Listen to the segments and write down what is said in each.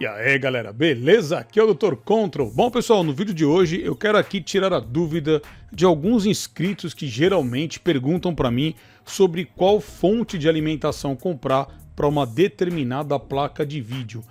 E aí galera, beleza? Aqui é o Dr. Control. Bom pessoal, no vídeo de hoje eu quero aqui tirar a dúvida de alguns inscritos que geralmente perguntam para mim sobre qual fonte de alimentação comprar para uma determinada placa de vídeo.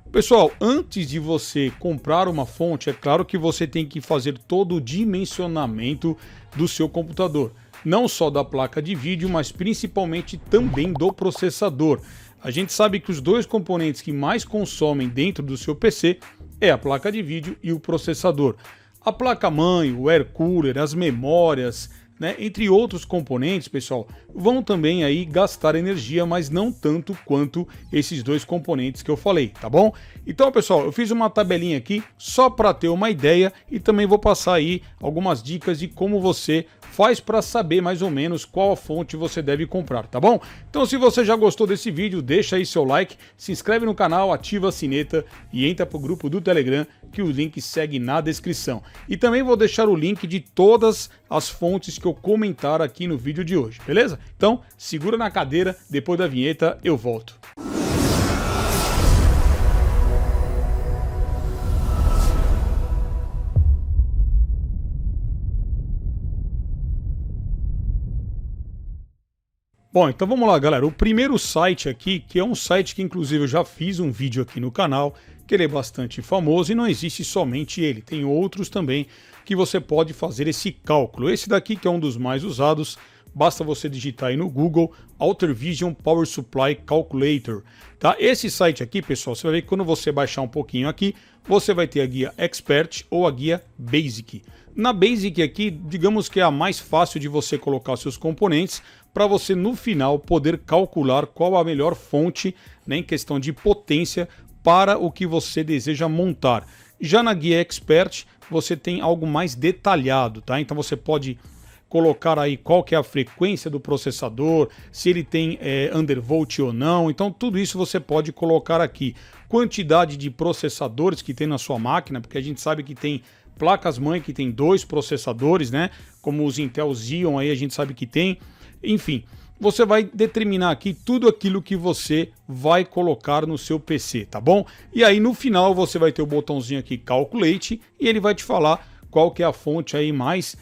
Pessoal, antes de você comprar uma fonte, é claro que você tem que fazer todo o dimensionamento do seu computador. Não só da placa de vídeo, mas principalmente também do processador. A gente sabe que os dois componentes que mais consomem dentro do seu PC é a placa de vídeo e o processador. A placa-mãe, o air cooler, as memórias, né, entre outros componentes, pessoal, vão também aí gastar energia, mas não tanto quanto esses dois componentes que eu falei, tá bom? Então, pessoal, eu fiz uma tabelinha aqui só para ter uma ideia e também vou passar aí algumas dicas de como você faz para saber mais ou menos qual a fonte você deve comprar, tá bom? Então, se você já gostou desse vídeo, deixa aí seu like, se inscreve no canal, ativa a sineta e entra pro grupo do Telegram, que o link segue na descrição. E também vou deixar o link de todas as fontes que eu comentar aqui no vídeo de hoje, beleza? Então, segura na cadeira, depois da vinheta eu volto. Bom, então vamos lá, galera. O primeiro site aqui, que é um site que inclusive eu já fiz um vídeo aqui no canal, que ele é bastante famoso e não existe somente ele, tem outros também que você pode fazer esse cálculo. Esse daqui, que é um dos mais usados, basta você digitar aí no Google AlterVision Power Supply Calculator, tá? Esse site aqui, pessoal, você vai ver que quando você baixar um pouquinho aqui, você vai ter a guia Expert ou a guia Basic. Na Basic aqui, digamos que é a mais fácil de você colocar seus componentes para você no final poder calcular qual a melhor fonte, né, em questão de potência para o que você deseja montar. Já na guia Expert você tem algo mais detalhado, tá? Então você pode colocar aí qual que é a frequência do processador, se ele tem undervolt ou não, então tudo isso você pode colocar aqui. Quantidade de processadores que tem na sua máquina, porque a gente sabe que tem placas-mãe que tem 2 processadores, né? Como os Intel Xeon aí a gente sabe que tem. Enfim, você vai determinar aqui tudo aquilo que você vai colocar no seu PC, tá bom? E aí no final você vai ter o botãozinho aqui Calculate e ele vai te falar qual que é a fonte aí mais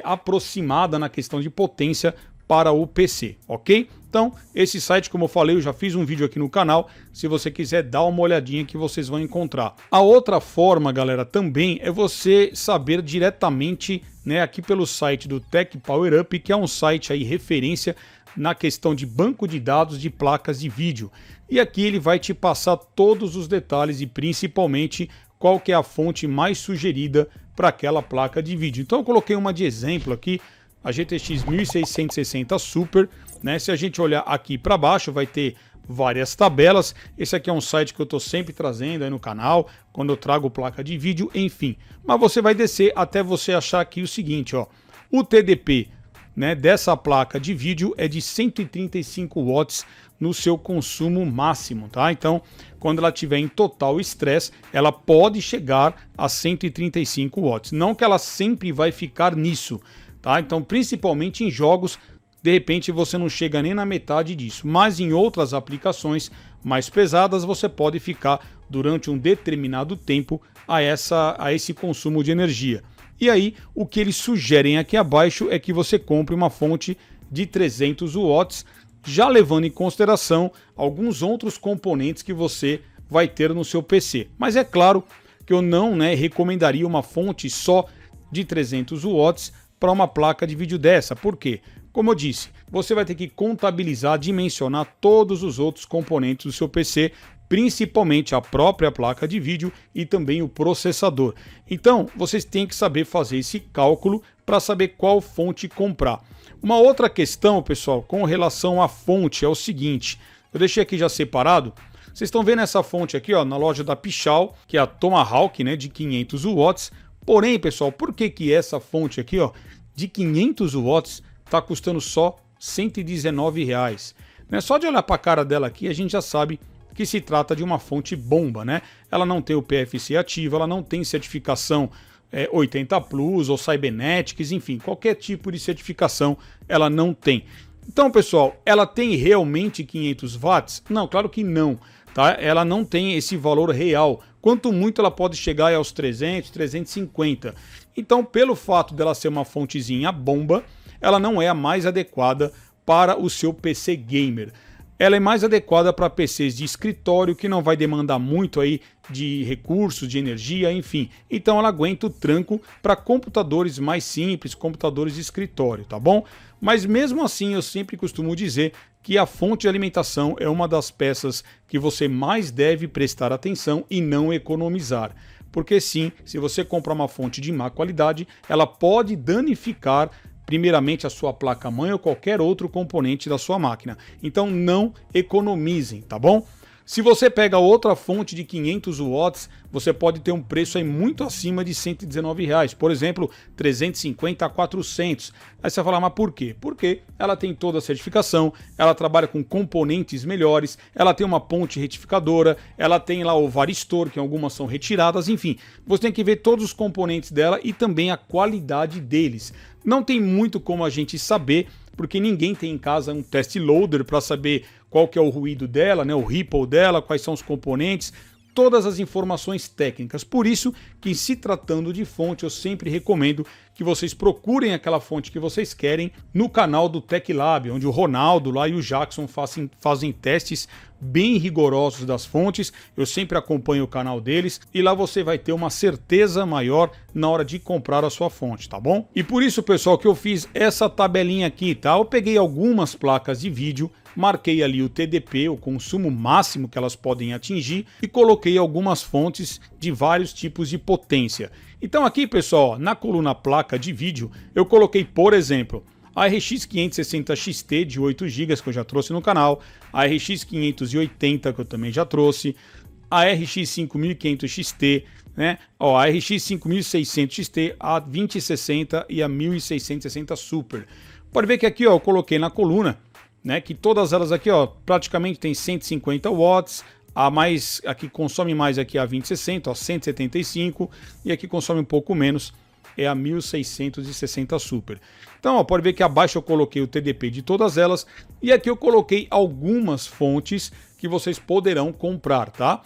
aproximada na questão de potência para o PC, ok? Então, esse site, como eu falei, eu já fiz um vídeo aqui no canal, se você quiser dar uma olhadinha que vocês vão encontrar. A outra forma, galera, também é você saber diretamente, né, aqui pelo site do Tech Power Up, que é um site aí referência na questão de banco de dados de placas de vídeo. E aqui ele vai te passar todos os detalhes e principalmente qual que é a fonte mais sugerida para aquela placa de vídeo. Então eu coloquei uma de exemplo aqui, a GTX 1660 Super, né? Se a gente olhar aqui para baixo, vai ter várias tabelas. Esse aqui é um site que eu estou sempre trazendo aí no canal, quando eu trago placa de vídeo, enfim. Mas você vai descer até você achar aqui o seguinte, ó. O TDP, né, dessa placa de vídeo é de 135 watts no seu consumo máximo, tá? Então, quando ela estiver em total estresse, ela pode chegar a 135 watts. Não que ela sempre vai ficar nisso, tá? Então, principalmente em jogos, de repente você não chega nem na metade disso, mas em outras aplicações mais pesadas você pode ficar durante um determinado tempo a esse consumo de energia. E aí, o que eles sugerem aqui abaixo é que você compre uma fonte de 300 watts, já levando em consideração alguns outros componentes que você vai ter no seu PC. Mas é claro que eu não, né, recomendaria uma fonte só de 300 watts para uma placa de vídeo dessa. Por quê? Como eu disse, você vai ter que contabilizar, dimensionar todos os outros componentes do seu PC, principalmente a própria placa de vídeo e também o processador. Então, vocês têm que saber fazer esse cálculo para saber qual fonte comprar. Uma outra questão, pessoal, com relação à fonte é o seguinte, eu deixei aqui já separado. Vocês estão vendo essa fonte aqui, ó, na loja da Pichau, que é a Tomahawk, né, de 500 watts. Porém, pessoal, por que essa fonte aqui, ó, de 500 watts está custando só R$119? Né? Só de olhar para a cara dela aqui, a gente já sabe que se trata de uma fonte bomba, né? Ela não tem o PFC ativo, ela não tem certificação 80 Plus ou Cybernetics, enfim, qualquer tipo de certificação ela não tem. Então, pessoal, ela tem realmente 500 watts? Não, claro que não. tá? Ela não tem esse valor real. Quanto muito ela pode chegar aos 300, 350. Então, pelo fato dela ser uma fontezinha bomba, ela não é a mais adequada para o seu PC gamer. Ela é mais adequada para PCs de escritório, que não vai demandar muito aí de recursos, de energia, enfim. Então ela aguenta o tranco para computadores mais simples, computadores de escritório, tá bom? Mas mesmo assim eu sempre costumo dizer que a fonte de alimentação é uma das peças que você mais deve prestar atenção e não economizar. Porque sim, se você comprar uma fonte de má qualidade, ela pode danificar primeiramente a sua placa-mãe ou qualquer outro componente da sua máquina. Então não economizem, tá bom? Se você pega outra fonte de 500 watts, você pode ter um preço aí muito acima de R$119. Por exemplo, 350 a 400. Aí você vai falar, mas por quê? Porque ela tem toda a certificação, ela trabalha com componentes melhores, ela tem uma ponte retificadora, ela tem lá o varistor, que algumas são retiradas, enfim. Você tem que ver todos os componentes dela e também a qualidade deles. Não tem muito como a gente saber, porque ninguém tem em casa um test loader para saber qual que é o ruído dela, né, o ripple dela, quais são os componentes, todas as informações técnicas. Por isso que, se tratando de fonte, eu sempre recomendo que vocês procurem aquela fonte que vocês querem no canal do TecLab, onde o Ronaldo lá e o Jackson fazem testes bem rigorosos das fontes. Eu sempre acompanho o canal deles e lá você vai ter uma certeza maior na hora de comprar a sua fonte, tá bom? E por isso, pessoal, que eu fiz essa tabelinha aqui, tá? Eu peguei algumas placas de vídeo, marquei ali o TDP, o consumo máximo que elas podem atingir, e coloquei algumas fontes de vários tipos de potência. Então aqui, pessoal, na coluna placa de vídeo, eu coloquei, por exemplo, a RX 560 XT de 8 GB que eu já trouxe no canal, a RX 580 que eu também já trouxe, a RX 5500 XT, né? Ó, a RX 5600 XT, a 2060 e a 1660 Super. Pode ver que aqui, ó, eu coloquei na coluna, né, que todas elas aqui, ó, praticamente tem 150 watts, a que consome mais aqui é a 2060, ó, 175, e aqui consome um pouco menos, é a 1660 Super. Então, ó, pode ver que abaixo eu coloquei o TDP de todas elas, e aqui eu coloquei algumas fontes que vocês poderão comprar, tá?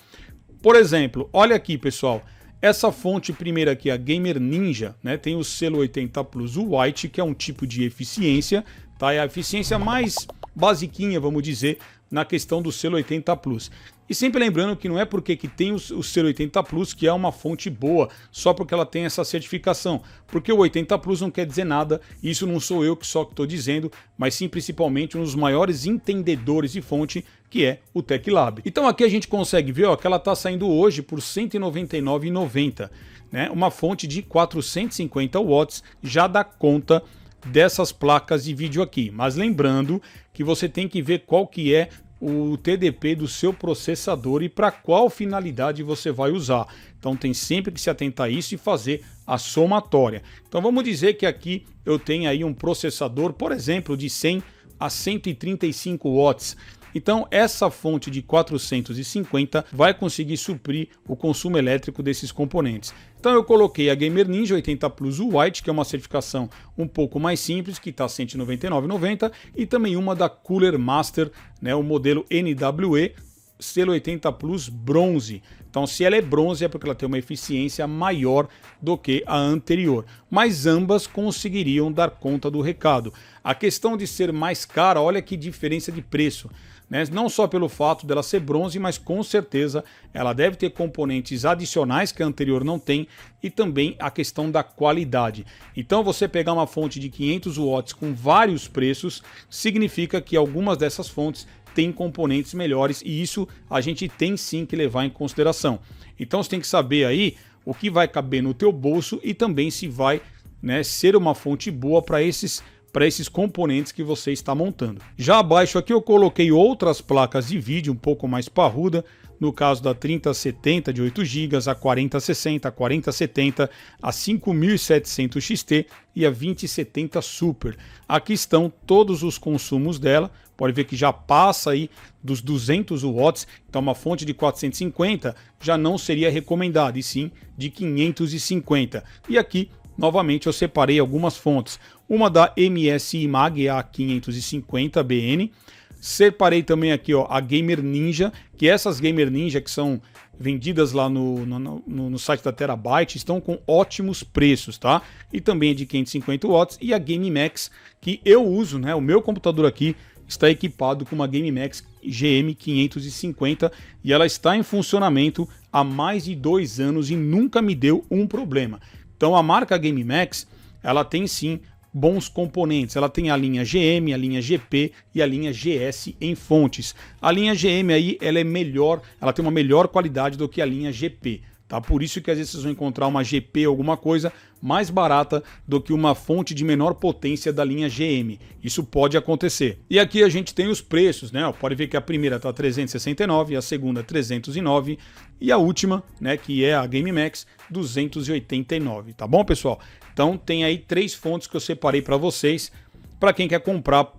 Por exemplo, olha aqui, pessoal, essa fonte primeira aqui, a Gamer Ninja, né, tem o selo 80 Plus White, que é um tipo de eficiência, tá? É a eficiência mais basiquinha, vamos dizer, na questão do selo 80 Plus. E sempre lembrando que não é porque que tem o selo 80 Plus que é uma fonte boa, só porque ela tem essa certificação. Porque o 80 Plus não quer dizer nada, isso não sou eu que só estou dizendo, mas sim principalmente um dos maiores entendedores de fonte, que é o TecLab. Então aqui a gente consegue ver, ó, que ela está saindo hoje por R$ 199,90, né? Uma fonte de 450 watts já dá conta dessas placas de vídeo aqui. Mas lembrando que você tem que ver qual que é o TDP do seu processador e para qual finalidade você vai usar. Então tem sempre que se atentar a isso e fazer a somatória. Então vamos dizer que aqui eu tenho aí um processador, por exemplo, de 100 a 135 watts. Então essa fonte de 450 vai conseguir suprir o consumo elétrico desses componentes. Então eu coloquei a Gamer Ninja 80 Plus White, que é uma certificação um pouco mais simples, que está R$ 199,90, e também uma da Cooler Master, né, o modelo NWE, selo 80 Plus Bronze. Então se ela é bronze é porque ela tem uma eficiência maior do que a anterior. Mas ambas conseguiriam dar conta do recado. A questão de ser mais cara, olha que diferença de preço. Né? Não só pelo fato dela ser bronze, mas com certeza ela deve ter componentes adicionais que a anterior não tem e também a questão da qualidade. Então você pegar uma fonte de 500 watts com vários preços significa que algumas dessas fontes têm componentes melhores e isso a gente tem sim que levar em consideração. Então você tem que saber aí o que vai caber no teu bolso e também se vai, né, ser uma fonte boa para esses componentes que você está montando. Já abaixo aqui eu coloquei outras placas de vídeo um pouco mais parruda, no caso da 3070 de 8 GB, a 4060, a 4070, a 5700 XT e a 2070 Super. Aqui estão todos os consumos dela, pode ver que já passa aí dos 200 watts, então uma fonte de 450 já não seria recomendada, e sim de 550. E aqui novamente eu separei algumas fontes. Uma da MSI Mag A550BN, Separei também aqui, ó, a Gamer Ninja, que essas Gamer Ninja que são vendidas lá no site da Terabyte estão com ótimos preços, tá? E também é de 550 watts. E a Game Max, que eu uso, né? O meu computador aqui está equipado com uma Game Max GM550 e ela está em funcionamento há mais de 2 anos e nunca me deu um problema. Então a marca Game Max, ela tem sim bons componentes. Ela tem a linha GM, a linha GP e a linha GS em fontes. A linha GM aí, ela é melhor, ela tem uma melhor qualidade do que a linha GP. Tá? Por isso que às vezes vocês vão encontrar uma GP ou alguma coisa mais barata do que uma fonte de menor potência da linha GM. Isso pode acontecer. E aqui a gente tem os preços, né? Pode ver que a primeira está 369, a segunda 309 e a última, né, que é a Game Max, 289. Tá bom, pessoal? Então tem aí 3 fontes que eu separei para vocês, para quem quer comprar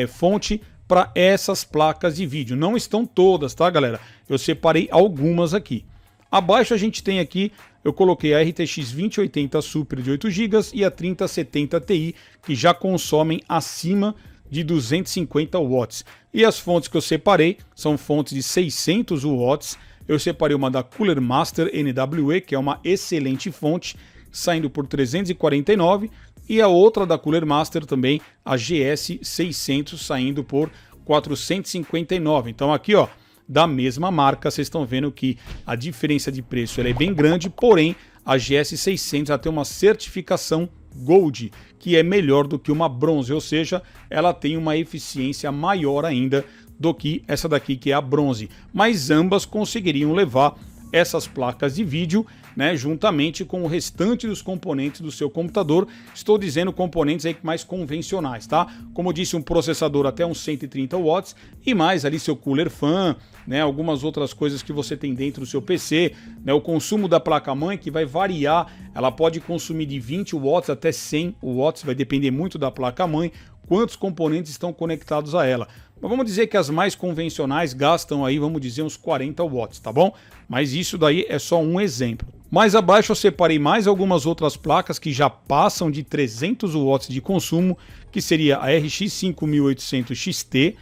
fonte para essas placas de vídeo. Não estão todas, tá, galera? Eu separei algumas aqui. Abaixo a gente tem aqui, eu coloquei a RTX 2080 Super de 8 GB e a 3070 Ti, que já consomem acima de 250 watts. E as fontes que eu separei são fontes de 600 watts. Eu separei uma da Cooler Master NWE, que é uma excelente fonte, saindo por 349, e a outra da Cooler Master também, a GS 600, saindo por 459. Então aqui, ó, da mesma marca, vocês estão vendo que a diferença de preço ela é bem grande, porém a GS 600 ela tem uma certificação Gold, que é melhor do que uma bronze, ou seja, ela tem uma eficiência maior ainda do que essa daqui, que é a bronze. Mas ambas conseguiriam levar essas placas de vídeo, né, juntamente com o restante dos componentes do seu computador. Estou dizendo componentes aí mais convencionais, tá? Como eu disse, um processador até uns 130 watts e mais ali seu cooler fan, né, algumas outras coisas que você tem dentro do seu PC, né, o consumo da placa-mãe que vai variar, ela pode consumir de 20 watts até 100 watts, vai depender muito da placa-mãe, quantos componentes estão conectados a ela. Mas vamos dizer que as mais convencionais gastam aí, vamos dizer, uns 40 watts, tá bom? Mas isso daí é só um exemplo. Mais abaixo eu separei mais algumas outras placas que já passam de 300 watts de consumo, que seria a RX 5800 XT,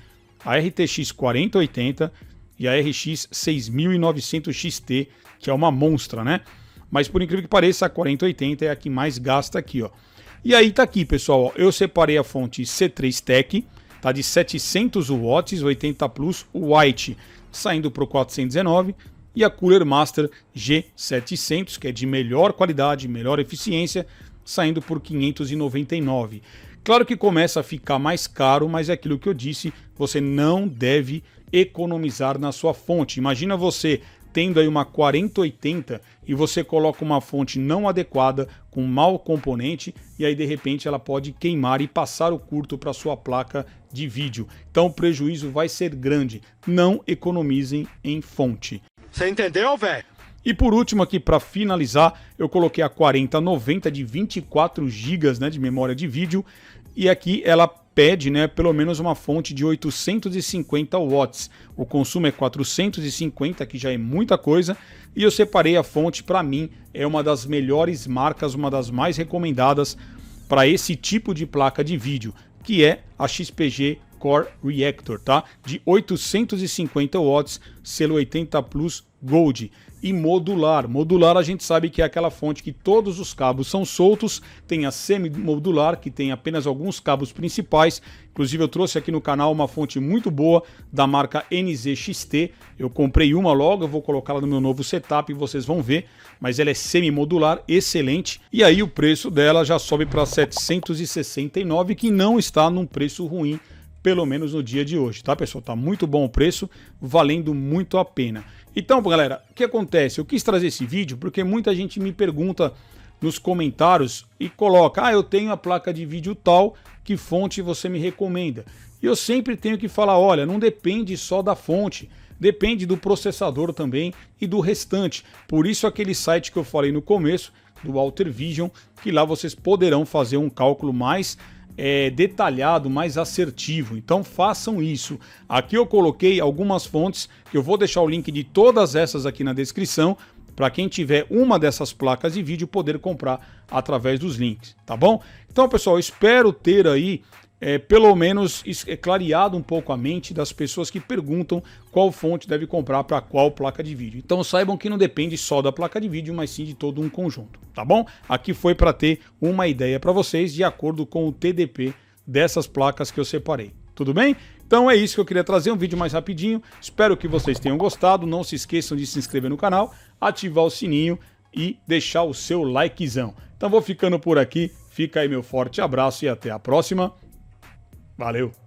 a RTX 4080 e a RX 6900 XT, que é uma monstra, né? Mas por incrível que pareça, a 4080 é a que mais gasta aqui, ó. E aí tá aqui, pessoal, ó, eu separei a fonte C3 Tech, tá, de 700 watts, 80 Plus White, saindo para o 419, e a Cooler Master G700, que é de melhor qualidade, melhor eficiência, saindo por 599. Claro que começa a ficar mais caro, mas é aquilo que eu disse, você não deve economizar na sua fonte. Imagina você tendo aí uma 4080 e você coloca uma fonte não adequada, com mau componente, e aí de repente ela pode queimar e passar o curto para sua placa de vídeo. Então o prejuízo vai ser grande. Não economizem em fonte. Você entendeu, velho? E por último aqui, para finalizar, eu coloquei a 4090 de 24 GB, né, de memória de vídeo, e aqui ela pede, né, pelo menos uma fonte de 850 watts. O consumo é 450, que já é muita coisa, e eu separei a fonte, para mim, é uma das melhores marcas, uma das mais recomendadas para esse tipo de placa de vídeo, que é a XPG Core Reactor, tá? De 850 watts, selo 80 Plus Gold. E modular. Modular a gente sabe que é aquela fonte que todos os cabos são soltos, tem a semi-modular, que tem apenas alguns cabos principais. Inclusive eu trouxe aqui no canal uma fonte muito boa da marca NZXT. Eu comprei uma logo, eu vou colocá-la no meu novo setup e vocês vão ver. Mas ela é semi-modular, excelente. E aí o preço dela já sobe para 769, que não está num preço ruim, pelo menos no dia de hoje, tá, pessoal? Tá muito bom o preço, valendo muito a pena. Então, galera, o que acontece? Eu quis trazer esse vídeo porque muita gente me pergunta nos comentários e coloca: ah, eu tenho a placa de vídeo tal, que fonte você me recomenda? E eu sempre tenho que falar: olha, não depende só da fonte, depende do processador também e do restante. Por isso aquele site que eu falei no começo, do Alter Vision, que lá vocês poderão fazer um cálculo mais detalhado, mais assertivo. Então façam isso. Aqui eu coloquei algumas fontes, que eu vou deixar o link de todas essas aqui na descrição, para quem tiver uma dessas placas de vídeo poder comprar através dos links, tá bom? Então, pessoal, eu espero ter aí pelo menos clareado um pouco a mente das pessoas que perguntam qual fonte deve comprar para qual placa de vídeo. Então saibam que não depende só da placa de vídeo, mas sim de todo um conjunto, tá bom? Aqui foi para ter uma ideia para vocês de acordo com o TDP dessas placas que eu separei. Tudo bem? Então é isso que eu queria trazer, um vídeo mais rapidinho. Espero que vocês tenham gostado. Não se esqueçam de se inscrever no canal, ativar o sininho e deixar o seu likezão. Então vou ficando por aqui. Fica aí meu forte abraço e até a próxima. Valeu!